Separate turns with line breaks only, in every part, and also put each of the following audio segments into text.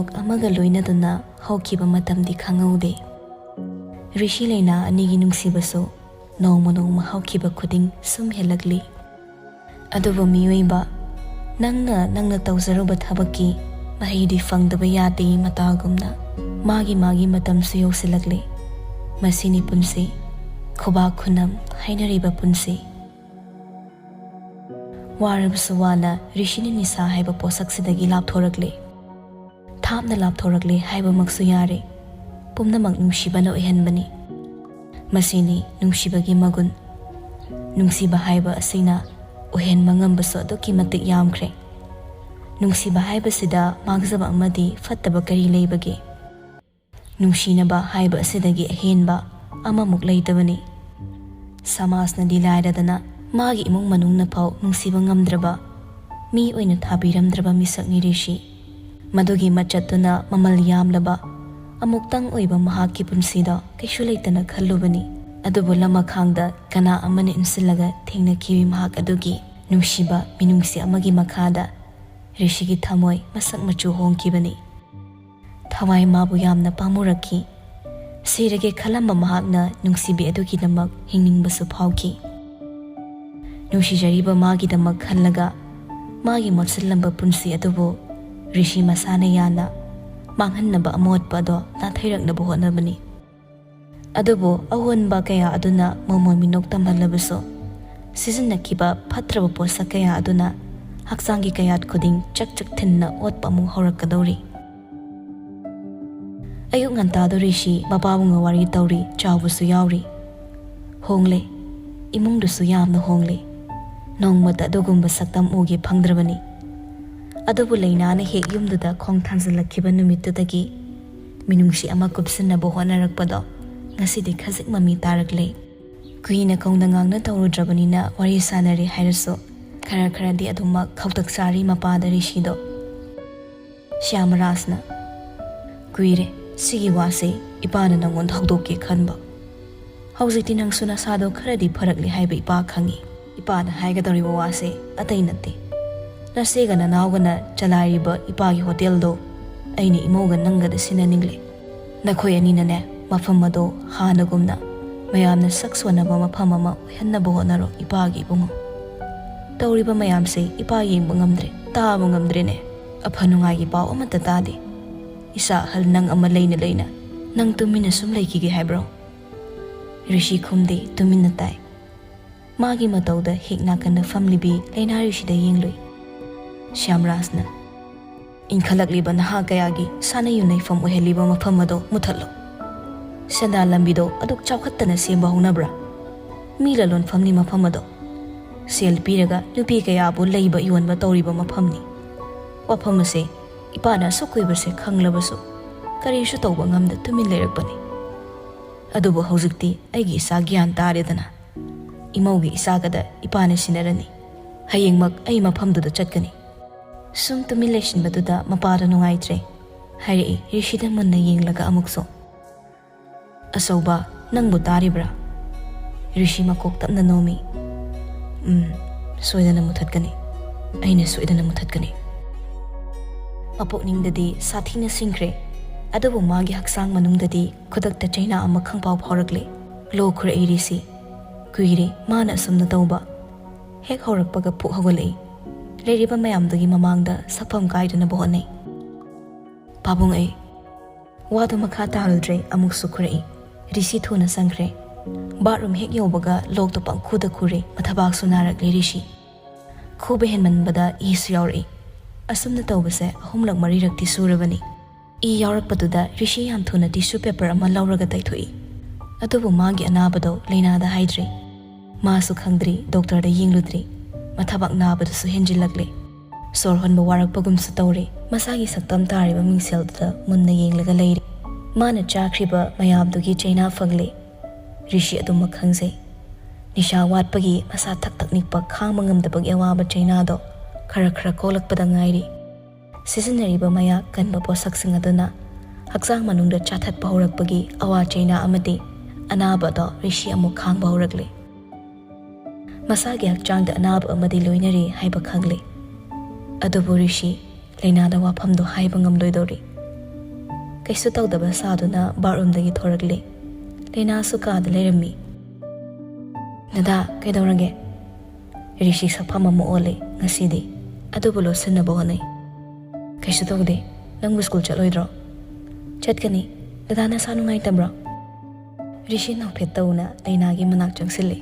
minok amaga loinaduna haukiba matamdi khangaude. Rishi laina anigi nungsibaso nongma nongma haukiba khuding sum helagli. Adubo miyuiba nangna tawzaruba thabaki mahidi fangdaba yate matagumna magi matamsu yausilagli. Masini punsi khoba khunam hainariba punsi. Warabasu wana Rishini nisa haiba posaksidagi lapthoragli. Thapna lapthoragli haiba maksu yare. Pumnamak nungsibana oihanbani. Masini nungsibagi magun. Nungsiba haiba asina oihan mangambaso aduki matik yamkre. Nungsiba haiba sida magzaba amadi fattaba kari leibagi. Nungsinaba haiba asidagi ahenba amamuk leitabani. Samasna dilairadana magi imong manungna pau nungsiba ngamdraba mi oina thabiramdraba misakni Rishi. Madugi machatuna mamal yamlaba amuktang oiba mahaki punsida kaisu leitana khallubani. Adubu lama khangda kana amani insilaga thengna kiwi mahak adugi nungsiba minungsi amagi makhada Rishigi thamoi masak machu hongkibani. Thawai mabu yamna pamuraki sirage khalamba mahakna nungsibi adugi damak hingningbasu phauki. Nungsijariba magi damak khallaga magi motsilamba punsi adubu Rishi masana yana manghannaba amotpa do nathairaknaba hotnabani. Adubu ahonba kaya aduna momo minok tamhallabaso sizinnakiba phatraba posa kaya aduna haksangi kayat khuding chak thinna otpa mu horakadori. Ayuk ngantado Rishi mapabunga wari tawri chawbusu yawri. Hongle imungdusu yamna hongle. Nongmata adugumba saktam ugi phangdrabani. Adubu lainana hek yumduda khong thanzalakiba numitudagi minungsi ama kupsinaba honarakpado ngasidi khazik mami tarakle. Kuina kaungda ngangna tawrudrabanina wari sanari hairaso kharadi aduma khautak-sari mapada Rishido. Shamarasna kuire sigi wase ipana nangon haudoke khanba. Hauzikti nangsu nasado kharadi pharakli haiba ipa khangi. Ipana haigadoriba wase atai natte. Nasega nanawgana chalairiba ipagi hotel do aini imoga nangada sinaningle. Nakhoi aninane mafam ado hanagumna mayamna sakswanaba mafam ama oihanaba honaro ipagi ibungo. Tawriba mayamse ipa yengba ngamdre taba ngamdrene aphanungaigi paw amata tade. Isa hal nang ama leina nang tumina sum leikige haibro. Rishi khumde tumina tai. Magi matauda hikna kana famlibi leina Rishida yengloi. Shamrasna inkhalakliba naha kayagi sana yunai fam oheliba mafam ado muthallo. Sada lambido aduk chawkhattana semba honabra. Mila lon famni mafam ado. Sel piraga nupi kayabu leiba yonba tawriba mafamni. Wafam ase ipana sukuibase khanglabasu karisu tawba ngamda tumin leirakpani. Adubu hauzikti aigi isa gyan taredana. Imaugi isagada ipana sinarani. Hayengmak ai mafamduda chatkani. Sum tumin leishinbaduda mapada nungaitre. Hairi Rishida munna yenglaga amukso. Asauba nangbu taribra. Rishi makok tapna nomi. Soidana muthatkani. Aina soidana muthatkani. Mapokningdadi sathina singkre. Adubu magi haksang manungdadi khudakta chaina ama khangpau phaurakle. Lo khura irisi. Kuire mana asumna tawba. Hek haurakpaga phuk hawalai. Leiriba mayamdagi mamangda sapam kaidana bohonai. Pabung ai. Wadu makha tahaldre amuk sukhrai. Rishi thuna sangkre. Bathroom hek yobaga lokto pangkhuda khure mathabak sunarakle Rishi. Khube henmanbada isu yawri. Asumna tawbase ahumlak marirakti surabani. I yawrakpaduda Rishi yam thuna tissue paper ama lawraga taithoi. Adubu magi anabado leinada haidre. Masu khangdri doctor da yengludri. Mathabak nabadusu henjilakle. Sor honba warakpagumsu tawre. Masagi saktam tariba mingselda munna yenglaga leiri. Mana chakriba mayamdugi chaina fagle. Rishi aduma khangse. Nisha watpagi masa tak nikpa khang mangamdabag yawaba chaina do khara kolakpada ngairi. Sizinariba maya kanba posaksing aduna haksang manungda chathat pahaurakpagi awa chaina amati anaba do Rishi amuk khang bahaurakle. Masagi hakchangda anaba amadi loinari haiba khangle. Adubu Rishi leinada wafamdo haiba ngamloidori. kaisu tawdaba saaduna bathroomdagi thorakli Leina su kaada leirami Nada kaidawrange Rishi sapham ama ole ngasidi adubu losinaba honai kaisu tawde nangbu school chaloidro chatkani dadana sa nungaitabra Rishi nokphet tawna Leinagi manak changsilli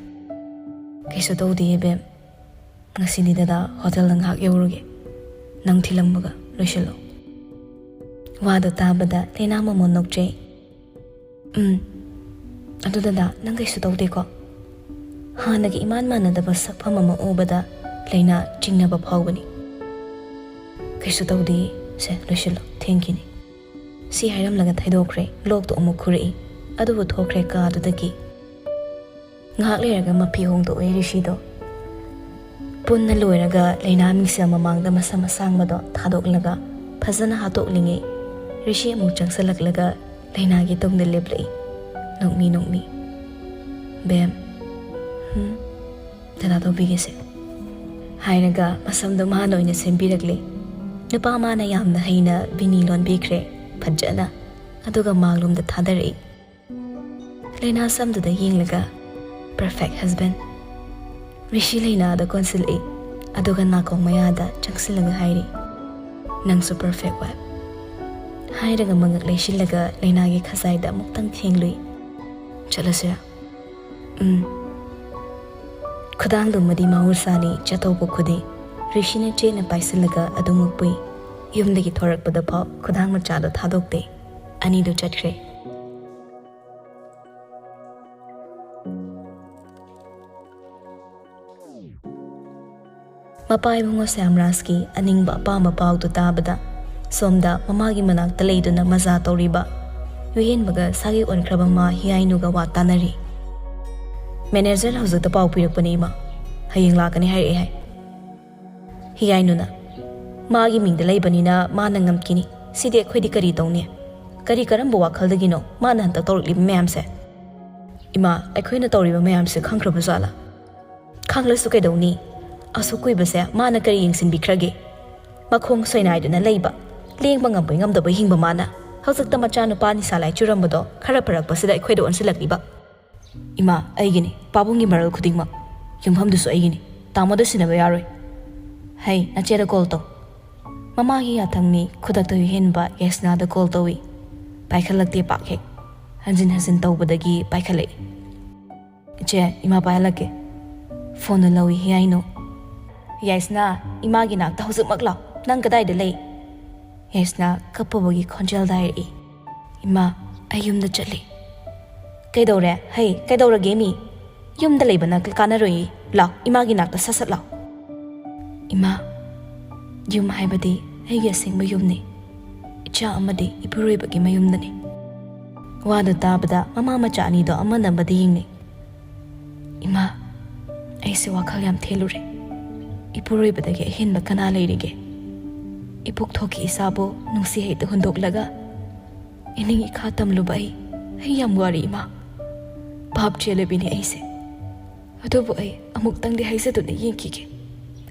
kaisu tawde bem ngasidi dada hotel ngak yawruge nang thilambaga loisilo wado tabada Leina mamo nokje adu dada nang kaisu tawde ko Hanagi iman manadaba sakpham ama ubada Leina chingnaba phawbani kaisu tawde se loisilo thankini si hairam laga thaidokre lok to amu khurei adubu thokre ka adudagi ngak leraga mapi hongdo Rishi do punna loiraga Leina mingsa mamangda masama sangmado thadoklaga phajana hatoklinge Rishi amu changsalak-laga Leina gi tongda leplei nokmi bem dada to bigese hairaga masamdo mahano ina sembirakle nupa mana yamna haina bini lon bikre phajana aduga maglum da thadari Leina samdu da yinglaga perfect husband Rishi Leina da consul e aduga nakong mayada changsilaga hairi nangsu perfect wife hairaga mangak leishilaga Leina gi khasai da muktang thenglui chalasya khudang dumadi mahursani chatobo khudi Rishi ne chena paisilaga adumukpui yumdagi thorakpada phaw khudang machado thadokte ani do chatkre mapai bungo samraski aningba pama pawtu tabada somda mamagi manak taleiduna maza toriba yuhenbaga sagi onkraba ma hiainuga watanari manager hausa ta paw pirakpani ma hayeng lakani haire hai hiainuna magi mingda leibanina mana ngamkini side khodi kari tawne kari karamba wakaldagino mana hanta tawrikli mayam se ima aikhoina tawriba mayam se khangkraba zala khanglasu kaidawni asu kuibase mana kari yengsin bikrage makhong soinaiduna leiba lengba ngamboi ngamdaba hingba mana haujakta machanu pani salai churambado khara parakpasida aikhoida onsilakliba ima aigini pabungi maral khudingma yumhamdusu aigini tamoda sinaba yaroi hai nachera call to mama hi athangni khudakta yuhenba yesna da call towi paikhalakte pakhe hanjin tawbadagi paikhalai che ima pailake phone lawi hiaino yesna imagi nakta husukmakla nang kadai de lei yesna kapabagi khonjal dai ima ayumda chali kaidore hai kaidorage mi yumda leibana kanaroi law imagi nakta sasat law ima yum haibadi aigi asengba yumni icha amadi ipuroibagi mayumdani wadu tabada mama macha ani do amanabadi yingni ima aise wakhal yam thelure ipuroibadagi hinba kana leirige ipuk thoki isabo nungsi heita hundoklaga ining ikhatam lubai ai yam wari ima bab chelebini aise adobo ai amuk tangdi haise to ne yingkige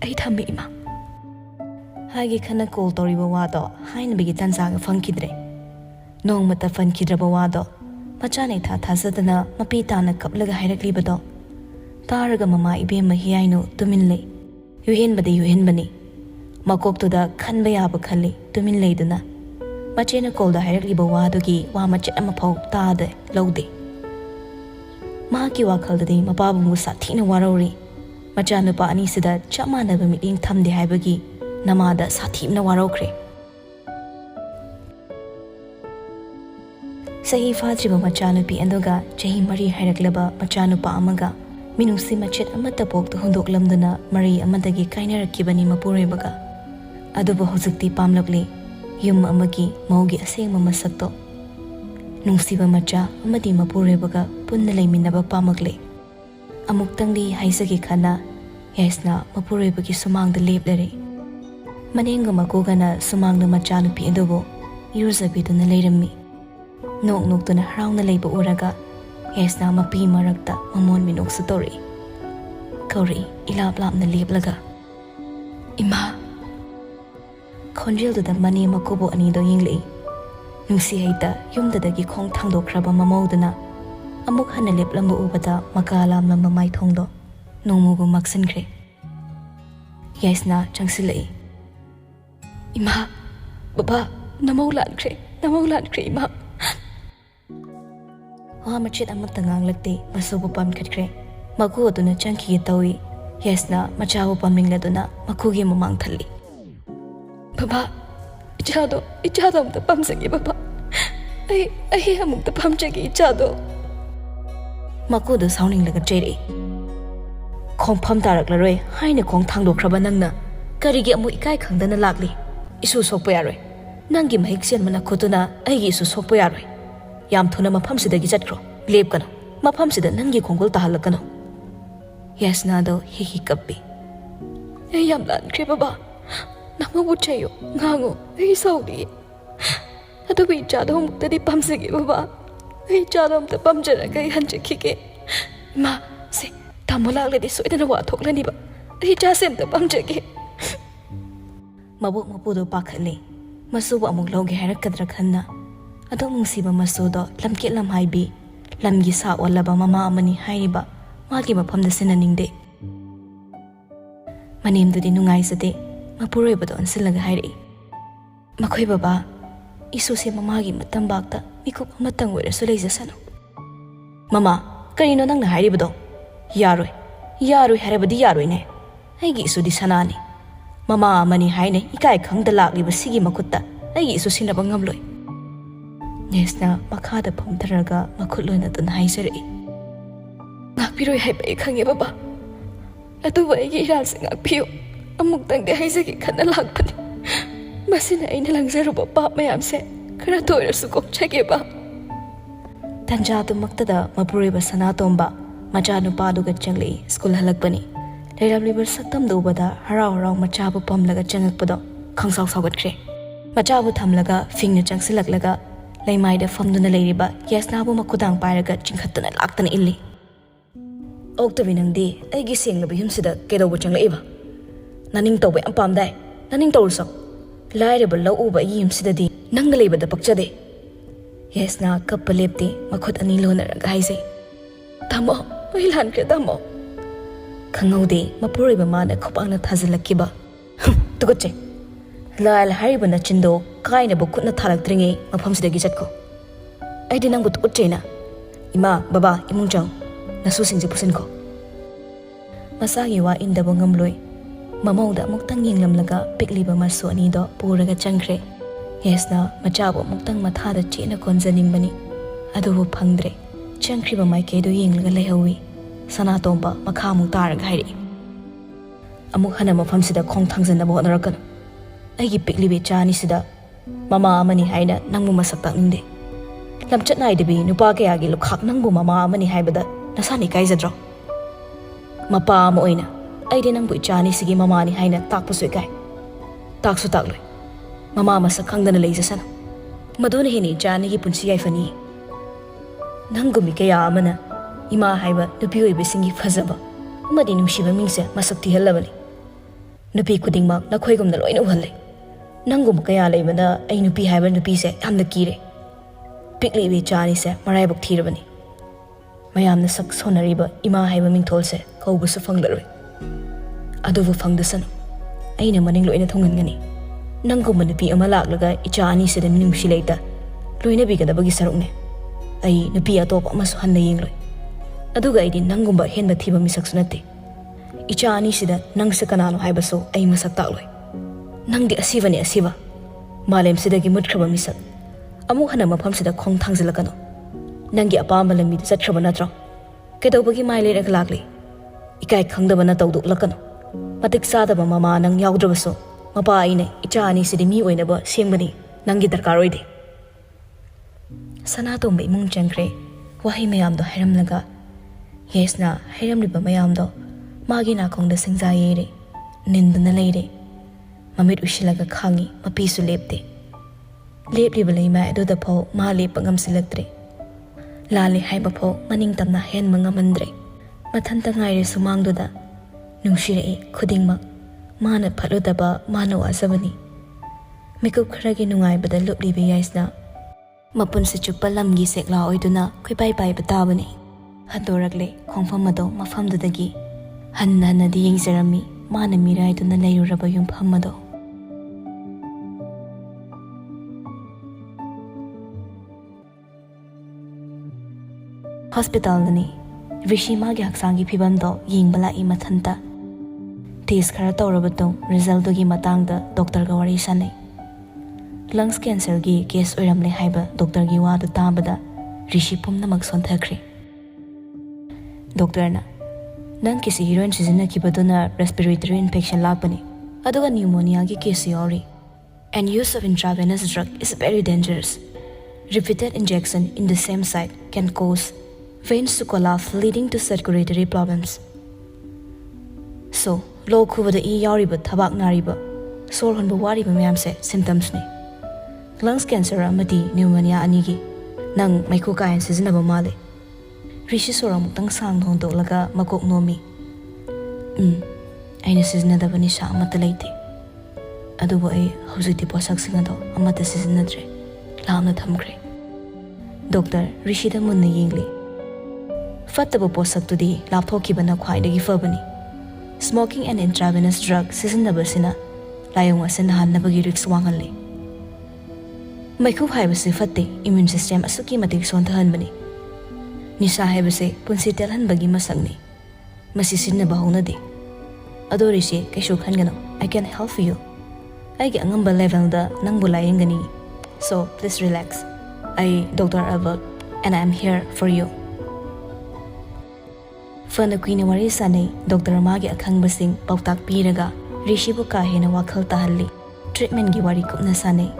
ai thammi ima hagi khana call toriba wado hain bigi tansaga fangkidre nong mata fankidraba wado machane tha thazadana mapi tana kaplaga hairakliba taraga mama ibe mahiaino tuminle yuhenbani makok tuda khanba yaba khalli tumin leiduna machena call da hairakliba wadogi wa machet ama phau taade lode ma ki wakhaldadi mapabu musa thina warori machanupa ani sida chamanaba meeting thamde haibagi namada sathimna warokre sahi fadriba machanupi andoga chahi mari hairaklaba machanupa amaga minusi machet amata poktu hundoklamduna mari amadagi kainarakibani mapurebaga aduba hojukti pamlakle yum amagi maugi asengma masakto nungsiba macha amadi mapurebaga punna leiminaba pamakle amuktangdi haisagi khana yesna mapureibagi sumangda leplare manenga makogana sumangna machanupi adubo iruzabiduna leirammi noktuna hrauna leiba uraga yesna mapi marakta mamon minoksu tori kauri ilaplapna leplaga ima khonjil da mani makobo ani do yinglei Nungsi haita yumdadagi khong thangdokhraba mamauduna amuk hana leplamba ubada makalam lamba mai thongdo nongmugu maksankhre. Yaisna changsilai. Ima, baba, namau lankre ima. Wa machit amak tangang lagti masubu pam khatkre. Maku aduna changki tawi. Yaisna machabu pamingladuna makugi mamang thalli. Baba, ichado amta pamsagi baba. Ai amukta pamchagi ichado. Makudu sauning laga jeri. Khong pham tarak laroi haina khong thangdokhraba nangna karigi amu ikai khangdana lakli. Isu sokpa yaroi. Nangi mahiksen mana khutuna aigi isu sokpa yaroi. Yam thuna mafamsidagi chatkro. Lepkano. Mafamsida nangi khongol tahalakano. Yasna do hi kappi. Ai yam lankre baba. Namabu chayo ngango ai saudi. Adugu ichado muktadi pamsagi baba. Ai ichado amta pamjara kai hanchakike. Ma se tamolagli soidana wa thoklani ba. Ai ichase amta pamjage. Mabuk mapudo pakhali. Masubu amuk loge hairakadra khanna. Ado mungsiba masudo lamke lamhaibi. Lamgi sa walaba mama amani hairiba. Magi mafamda sinaningde. Manimdudi nungaisade. Mapuroi bado ansilaga hairi. Makhoi baba, isu se mamagi matambakta mikup amatang werasu leijasano. Mama, karino nangna hairi bado? Yaroi harabadi yaroi ne. Aigi isu di sanani. Mama amani haine ikai khangda lakli basigi makutta. Aigi isu sinaba ngamloi. Yesna makhada phamdaraga makhutloina tun haisari. Ngakpiroi haibai khange baba. Atuba aigi iranse ngakpiyo. Amuk de haisagi khana lakpani. Masina aina langzaruba pap mayamse khara toirasu kokchage ba. Tanja tumaktada mapuriba sanatomba macha nupaduga changli school halakpani. Leiralibar satam dobada harau machabu pamlaga changakpado khangsaw sawgatkre. Machabu thamlaga fingna changsilaklaga leimaida famduna leiriba yasnabu makudang pairaga chingkhattana laktana illi. Oktavinangdi aigi senglaba yumsida kedoba changlaiba. Naning tawbe am pamdai naning tawrso laireba lau uba yimsidadi nangna leibada pakchade. Yesna kappa lepti makhut ani lonaraga haise. Tamo ai lankre tamo. Khangaude mapuriba mana khopangna thazalakiba. Tugoche. Lail hariba na chindo kaina bu khutna thalaktringe mafamsidagi chatko. Aidi nangbu tukutchena. Ima baba imungjang nasu singje pusinko. Masagi wa indaba ngamloi. Mamauda muktang yinglamlaga pikliba masu anido puraga changkre. Yesna machabu muktang mathada chena konjanimbani. Adubu phangdre. Changkriba maikedu yinglaga lehawi. Sanatomba makhamu taraga hairi. Amuk hana mafamsida khong thangjanaba hotnarakano. Aigi piklibe chani sida mama amani haina nangmu masak takningde. Lamchat naidabi nupa kayagi lukhak nangbu mama amani haibada nasani kaijadro. Mapa ama oina aidi nangbu ichani sigi mama ni haina takpusu ikai. Taksu takloi. Mama masak khangdana leijasana. Maduna hini ichani gi punsi yaifani. Nangumi kaya amana ima haiba nupi oibe singi fazaba. Amadi nungshiba mingse masak tihalabani. Nupi kudingmak nakhoigumna loina uhalle. Nangum kaya leibana ai nupi haiba nupi se yamna kire. Piklibe chani se maraibuk thirabani. Mayamna sak sonariba ima haiba mingthol se kaubusu fanglaroi. Adubu fangdasano. Aina maning loina thongangani. Nangum nupi ama laklaga ichani se da minungshi leita. Loina bigadabagi sarukne. Ai nupi atop amasu hanna yengloi. Aduga aidi nangumba henba thiba misak sunate. Ichani sida nang se kanano haibaso ai masak takloi. Nangdi asivani asiva. Malem sidagi mutkraba misak. Amu hana mafam sida khong thangzilakano. Nangi apamba lambi satkraba natro. Kedawbagi maile rek lakli. Ikai khangdaba na tawduk lakano. Matik sadaba mama nang yaugdrabaso. Mapa aine ichani sidi mi oinaba sengbani nangi darkar oide. Sanatomba imung changkre wahi mayamdo hairamlaga. Yesna hairamliba mayamdo magi nakongda singza yere. Nindana leire. Mamit ushilaga khangi mapisu lepte. Lepliba leima aduda po ma lepa ngamsilaktre. Lali haiba po maning tamna hen mangamandre. Mathanta ngaire sumangduda. Nungshirei khudingmak mana phaludaba mana wasabani. Mikup kharagi nungaibada lupliba yaisna. ꯃꯄꯨꯟꯁꯤ ꯆꯨꯞꯄ ꯂꯝꯒꯤ ꯁꯦꯛꯂꯥ ꯑꯣꯏꯗꯨꯅ ꯈꯣꯏꯄꯥꯏ ꯄꯥꯏꯕ ꯇꯥꯕꯅꯤ ꯍꯟꯗꯣꯔꯛꯂꯦ ꯈꯣꯡꯐꯝ ꯑꯗꯣ ꯃꯐꯝꯗꯨꯗꯒꯤ ꯍꯟꯅ ꯍꯟꯅꯗꯤ ꯌꯦꯡꯖꯔꯝꯃꯤ ꯃꯥꯅ ꯃꯤꯔꯥꯏꯗꯨꯅ ꯂꯩꯔꯨꯔꯕ ꯌꯨꯝꯐꯝ ꯑꯗꯣ ꯍꯣꯁꯄꯤꯇꯥꯜꯗꯅꯤ ꯔꯤꯁꯤ ꯃꯥꯒꯤ ꯍꯛꯆꯥꯡꯒꯤ ꯐꯤꯕꯝꯗꯣ ꯌꯦꯡꯕ ꯂꯥꯛꯏ ꯃꯊꯟꯇ ꯇꯦꯁ ꯈꯔ ꯇꯧꯔꯕ ꯃꯇꯨꯡ ꯔꯤꯖꯜꯇꯨꯒꯤ ꯃꯇꯥꯡꯗ ꯗꯣꯛꯇꯔꯒ ꯋꯥꯔꯤ ꯁꯥꯟꯅꯩ ꯂꯪꯁ ꯀꯦꯟꯁꯔꯒꯤ ꯀꯦꯁ ꯑꯣꯏꯔꯝꯂꯦ ꯍꯥꯏꯕ ꯗꯣꯛꯇꯔꯒꯤ ꯋꯥꯗꯨ ꯇꯥꯕꯗ ꯔꯤꯁꯤ ꯄꯨꯝꯅꯃꯛ ꯁꯣꯟꯊꯈ꯭ꯔꯦ ꯗꯣꯛꯇꯔꯅ ꯅꯪ ꯀꯤꯁꯤ ꯍꯤꯔꯣꯏꯟ ꯁꯤꯖꯤꯟꯅꯈꯤꯕꯗꯨꯅ ꯔꯦꯁꯄꯤꯔꯦꯇꯔꯤ ꯏꯟꯐꯦꯛꯁꯟ ꯂꯥꯛꯄꯅꯤ ꯑꯗꯨꯒ ꯅ꯭ꯌꯨꯃꯣꯅꯤꯌꯥꯒꯤ ꯀꯦꯁꯁꯨ ꯌꯥꯎꯔꯤ and use of intravenous drug is very dangerous. Repeated injection in the same site can cause veins to collapse leading to circulatory problems. So, low khubada e yauriba thabak nariba sor honba wariba mayamse symptoms ni. Lungs cancer amadi pneumonia anigi nang maiku kayan sizinaba male. Rishi sora muktang sang hondolaga makok nomi. Aina sizinadaba ni sa amata leite. Adubo ay hawjiti posak singado amata sizinadre. Laamna thamkre. Doctor Rishi da munna yengli. Fattaba posak tudi lapthokibana khwaidagi fabani. Smoking and intravenous drug sizinabasina layong asin hannabagi risk wangalli. Maiku haibase fatte immune system asuki matik sonthahanbani. Nisa haibase punsi telhanbagi masangni. Masisinaba honadi. Ado Rishi kaishu khangano I can help you. I get angamba level da nangbu layengani. So please relax. I Dr. Albert and I am here for you. Fana Queen wari sanay Dr. Magi akangbasing pautak piraga Rishi bu kahena wakhal tahalli treatment gi wari kupna sanay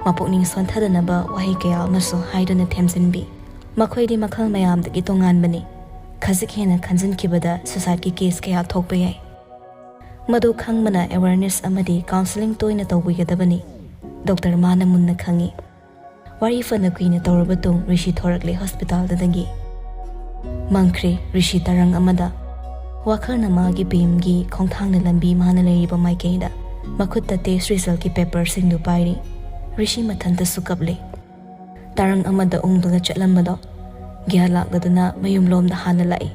mapukning sonthadanaba wahi kaya maso haiduna themsinbi makhoi di makhal mayam dagi tonganbani khazik hena khanjinkibada society case kaya thokpa yai madu khangmana awareness amadi counseling toina tawbigadabani Dr. Mana munna khangi wari fana Queen tawrabatung Rishi thorakle hospital dadagi Mangkre Rishi tarang amada wakhana magi bimgi khongthangna lambi mana leiba maikeida makutta test result ki paper singdu pairi Rishi mathanta sukaple tarang amada ungduga chatlambado gya lakdaduna mayum lomda hana lai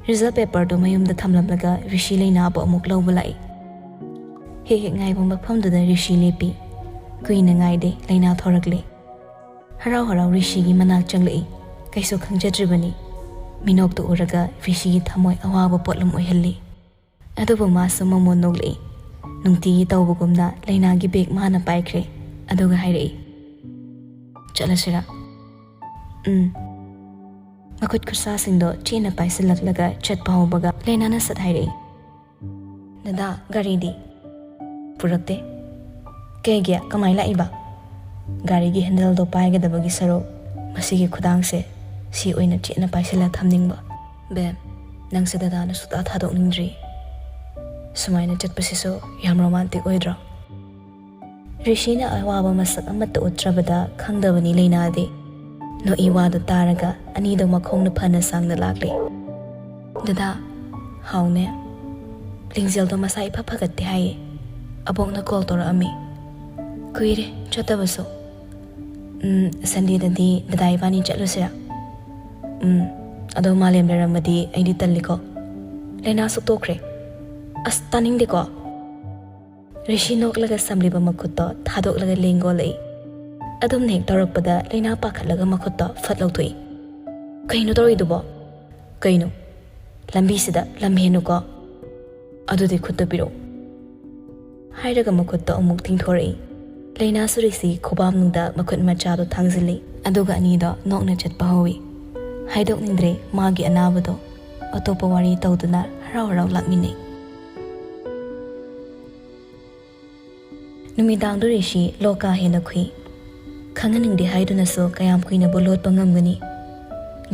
result paper do mayumda thamlamlaga Rishi leina bo amuk lawba lai he ngai bo mafamda Rishi lepi Queen ngai de leina thorakle harau harau Rishi gi manak changlei kaiso khangjadribani minok to uraga Rishi gi thamoi awaba potlam oihalli adubu masu mamon noglei nungti tawbugumna leina gi beg mana paikre aduga hairei chalasira makut kursa singdo chena paisilak chat pahobaga leina na sat hairei dada gari di purakte kegya kamai laiba gari gi handle do paigadabagi saro masigi khudangse si oina chena paisila thamningba bem nang sedada na suta thadok ningri sumaina chatpasiso yam romantic oidra Rishina awaba masak amatta utrabada khangdabani leina de no iwada taraga ani do makhongna phana sangna lakle dada haune lingzel do masai phapagatte haye abongna call tora ami kuire chatabaso Sunday dadi dadai bani chatlusira ado malem leramadi aidi talliko lena su tokre as taning de ko Rishi noklaga samliba makutta thadok laga lengo lei adum nek torakpada lena pakhatlaga makutta fatlautoi kaino toridubo kaino lambi sida lamhenu ko adudi khutta biro hairaga makutta amuk tingthorei leina surisi khobam nungda makut machado thangzili aduga ani do nokna chatpa howi haidok nindre magi anabado atopa wari tawduna harau lakmine numidang do Rishi loka hena khui khanganing de haiduna so kayam kuina bolot pangamgani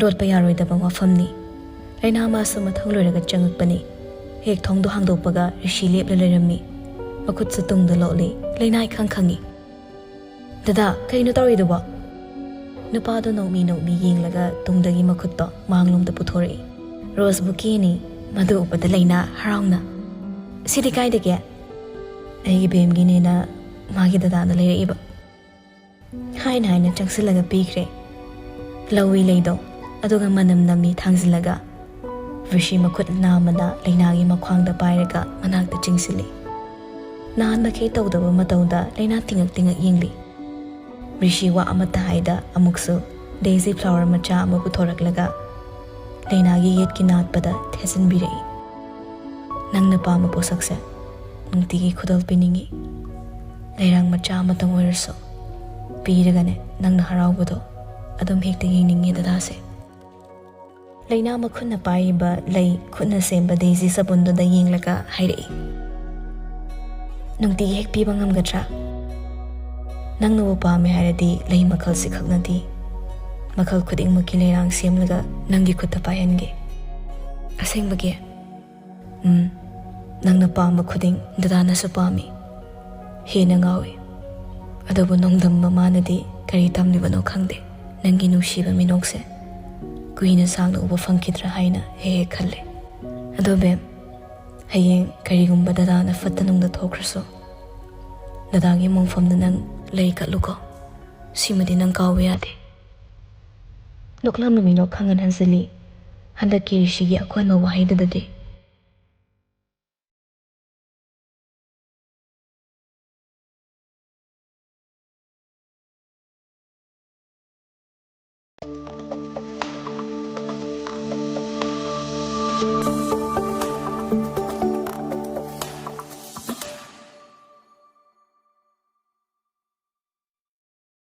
lot pa yaroi da bang wafamni leina ma so mathangloraga changpani hek thongdo hangdokpaga Rishi lepla lerami makut satung da lole leinai khangi dada kaino tawriduba nupa do no mi yenglaga tungdagi makutta manglom da puthori rose bouquet ni madu upada leina haraungna sidi kai de ge ai bem gi ne na magi dada na leira iba haina haina changsilaga pikre lawi leido aduga manam namni thangsilaga rishi makut namada leinagi makhwangda pairaga manakta chingsili nahan makhei tawdaba matawda leina tingak yingli rishi wa amata haida amuksu daisy flower macha ama puthoraklaga leina gi yet ki natpada thesin birei nangna pama posakse nungti gi khudal piningi leirang macha amatang oirso piragane nangna harawbado adum hekta yingningi dadase leina makhunna paiba lei khunna semba daisy sabundu da yinglaga hairei nungti gi hek piba ngamgatra nangna wo pame hairadi lei makhal sikhaknadi makhal khuding maki leirang semlaga nangi khutta paihange asengbage nangna pama khuding dadana su pami hena ngawi adabu nongdam mamanadi kari tamlibano khangde nangi nungsiba minokse kuina sangna uba fangkidra haina he khalle adobem hayeng karigumba dadana fattanungda thokraso dadagi mongfamda nang lei katluko simadi nang kawe yade noklam minok khangan hansali handaki rishigi akwanma wahaidadade